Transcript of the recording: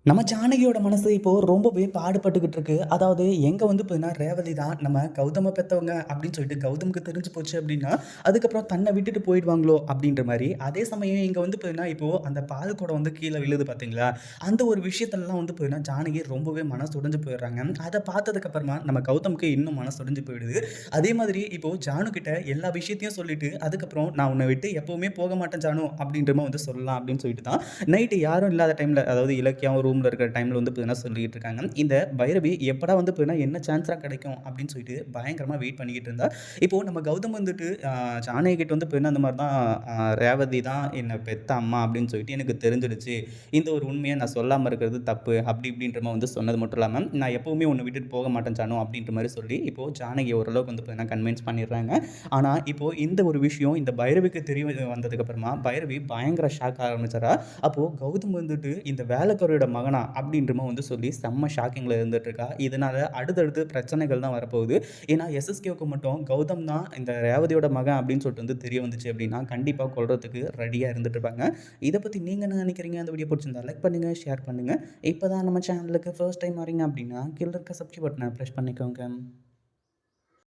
நம்ம ஜானகியோட மனசு இப்போ ரொம்பவே பாடுபட்டுக்கிட்டு இருக்கு. அதாவது எங்க வந்து பார்த்தீங்கன்னா, ரேவதி தான் நம்ம கௌதம பெத்தவங்க அப்படின்னு சொல்லிட்டு கௌதமுக்கு தெரிஞ்சு போச்சு அப்படின்னா, அதுக்கப்புறம் தன்னை விட்டுட்டு போயிடுவாங்களோ அப்படின்ற மாரி. அதே சமயம் இங்க வந்து பார்த்தீங்கன்னா, இப்போ அந்த பால் குடம் வந்து கீழ விழுது பார்த்தீங்களா? அந்த ஒரு விஷயத்துலலாம் வந்து பார்த்தீங்கன்னா, ஜானகி ரொம்பவே மனசு உடைஞ்சு போயிடுறாங்க. அத பார்த்ததுக்கு அப்புறமா நம்ம கௌதமுக்கு இன்னும் மனசு உடைஞ்சு போயிடுது. அதே மாதிரி இப்போ ஜானு கிட்ட எல்லா விஷயத்தையும் சொல்லிட்டு, அதுக்கப்புறம் நான் உன்ன விட்டு எப்பவுமே போக மாட்டேன் ஜானு அப்படின்ற மாரி வந்து சொல்லலாம் அப்படின்னு சொல்லிட்டு தான் நைட்டு யாரும் இல்லாத டைம்ல, அதாவது இலக்கியாவும் ரூம்ல இருக்கிற டைம்ல வந்து பார்த்தீங்கன்னா சொல்லிக்கிட்டு இருக்காங்க. இந்த பைரவி எப்படா வந்து பார்த்தீங்கன்னா என்ன சான்ஸ்ரா கிடைக்கும் அப்படின்னு சொல்லிட்டு பயங்கரமா வெயிட் பண்ணிக்கிட்டு இருந்தா. இப்போ நம்ம கௌதம் வந்துட்டு ஜானகி கிட்ட வந்து பார்த்தீங்கன்னா இந்த மாரி தான் ரேவதி தான் என்ன பெத்த அம்மா அப்படின்னு சொல்லிட்டு எனக்கு தெரிஞ்சிடுச்சு. இந்த ஒரு உண்மைய நான் சொல்லாம இருக்கிறது தப்பு. அப்படி இப்படின்ற மாரி வந்து சொன்னது மட்டும் இல்லாம, நான் எப்பவுமே உன்ன விட்டுட்டு போக மாட்டேன் ஜானு அப்படின்ற மாரி சொல்லி, இப்போ ஜானகிய ஓரளவுக்கு வந்து பார்த்தீங்கன்னா கன்வின்ஸ் பண்ணிடுறாங்க. ஆனா, இப்போ இந்த ஒரு விஷயம் இந்த பைரவிக்கு தெரிய வந்ததுக்கு அப்புறமா, பைரவி பயங்கர ஷாக் ஆரம்பிச்சுறா. அப்போ கௌதம் வந்துட்டு இந்த வேலைக்காரியோட மகனா? அப்படின்ற மாரி வந்து சொல்லி செம்ம ஷாக்கிங்ல இருந்துட்டுருக்கா. இதனால அடுத்தடுத்து பிரச்சனைகள் தான் வரப்போகுது. ஏன்னா எஸ்எஸ்கேவுக்கு மட்டும் கௌதம் தான் இந்த ரேவதியோட மகன் அப்படின்னு சொல்லிட்டு வந்து தெரிய வந்துச்சு அப்படின்னா, கண்டிப்பா கொல்றதுக்கு ரெடியா இருந்துட்டு இருப்பாங்க. இத பத்தி நீங்க என்ன நினைக்கிறீங்க? இந்த வீடியோ புடிச்சிருந்தா லைக் பண்ணுங்க, ஷேர் பண்ணுங்க. இப்ப தான் நம்ம சேனலுக்கு ஃபர்ஸ்ட் டைம் வரீங்க அப்படின்னா, கீழ இருக்க சப்ஸ்கிரைப் பட்டன பிரஸ் பண்ணிக்கோங்க.